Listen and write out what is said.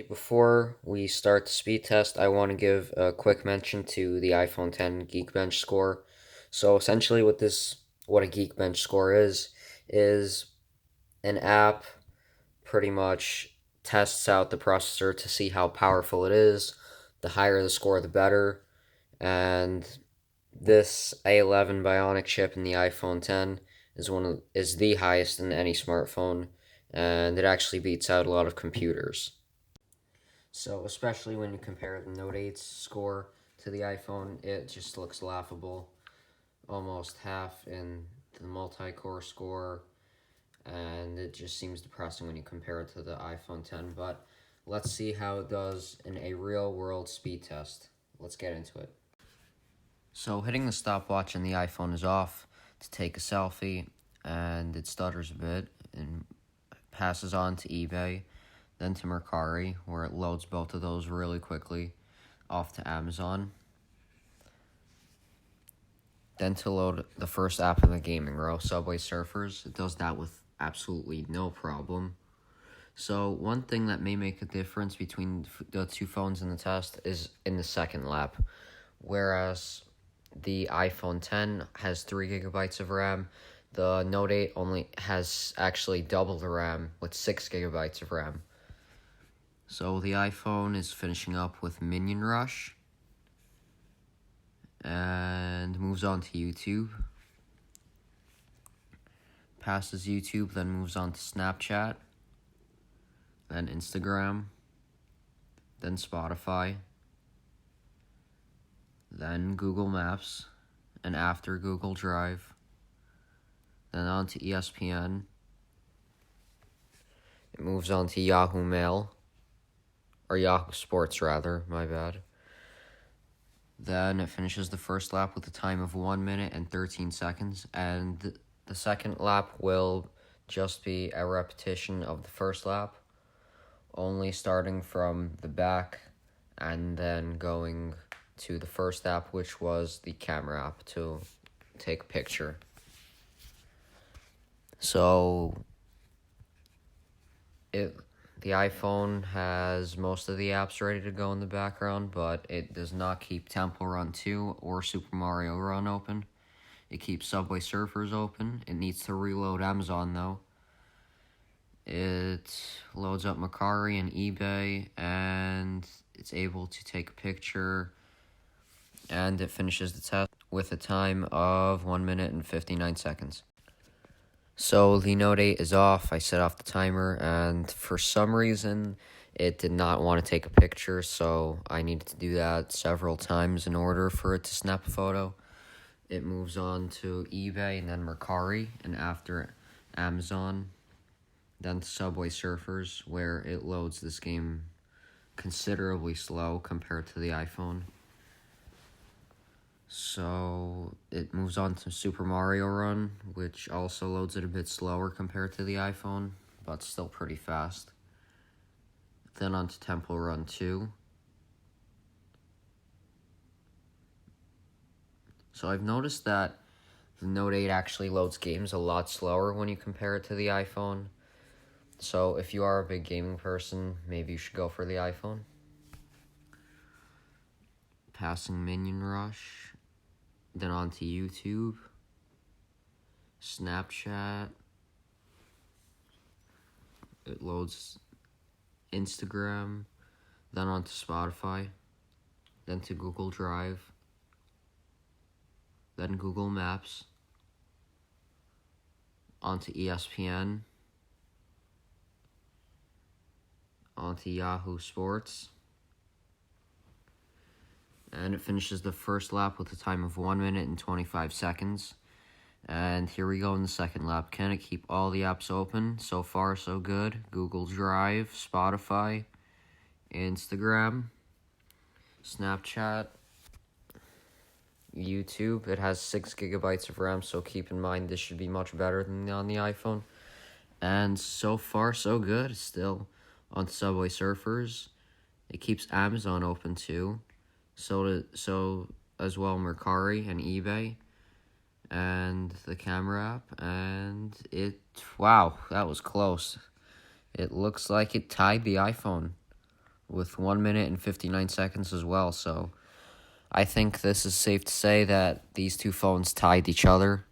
Before we start the speed test, I want to give a quick mention to the iPhone 10 Geekbench score. So essentially what a Geekbench score is an app pretty much tests out the processor to see how powerful it is. The higher the score, the better. And this A11 Bionic chip in the iPhone 10 is the highest in any smartphone, and it actually beats out a lot of computers. So, especially when you compare the Note 8's score to the iPhone, it just looks laughable. Almost half in the multi core score, and it just seems depressing when you compare it to the iPhone 10. But let's see how it does in a real world speed test. Let's get into it. So, hitting the stopwatch in the iPhone is off to take a selfie, and it stutters a bit and passes on to eBay, then to Mercari, where it loads both of those really quickly, off to Amazon, then to load the first app in the gaming row, Subway Surfers. It does that with absolutely no problem. So one thing that may make a difference between the two phones in the test is in the second lap, whereas the iPhone 10 has 3 gigabytes of RAM, the Note 8 only has actually double the RAM with 6 gigabytes of RAM. So the iPhone is finishing up with Minion Rush and moves on to YouTube. Passes YouTube, then moves on to Snapchat, then Instagram, then Spotify, then Google Maps, and after Google Drive, then on to ESPN. It moves on to Yahoo Mail, or Yahoo Sports rather, my bad. Then it finishes the first lap with a time of 1 minute and 13 seconds, and the second lap will just be a repetition of the first lap, only starting from the back and then going to the first app, which was the camera app to take a picture. So the iPhone has most of the apps ready to go in the background, but it does not keep Temple Run 2 or Super Mario Run open. It keeps Subway Surfers open. It needs to reload Amazon, though. It loads up Mercari and eBay, and it's able to take a picture, and it finishes the test with a time of 1 minute and 59 seconds. So the Note 8 is off. I set off the timer, and for some reason, it did not want to take a picture, so I needed to do that several times in order for it to snap a photo. It moves on to eBay and then Mercari, and after Amazon, then to Subway Surfers, where it loads this game considerably slow compared to the iPhone. So it moves on to Super Mario Run, which also loads it a bit slower compared to the iPhone, but still pretty fast. Then on to Temple Run 2. So I've noticed that the Note 8 actually loads games a lot slower when you compare it to the iPhone. So if you are a big gaming person, maybe you should go for the iPhone. Passing Minion Rush. Then on to YouTube, Snapchat, it loads Instagram, then on to Spotify, then to Google Drive, then Google Maps, onto ESPN, onto Yahoo Sports, and it finishes the first lap with a time of 1 minute and 25 seconds. And here we go in the second lap. Can it keep all the apps open? So far, so good. Google Drive, Spotify, Instagram, Snapchat, YouTube. It has 6 gigabytes of RAM, so keep in mind this should be much better than on the iPhone. And so far, so good. Still on Subway Surfers. It keeps Amazon open too. So as well Mercari and eBay and the camera app, and wow, that was close. It looks like it tied the iPhone. with 1 minute and 59 seconds as well. So I think this is safe to say that these two phones tied each other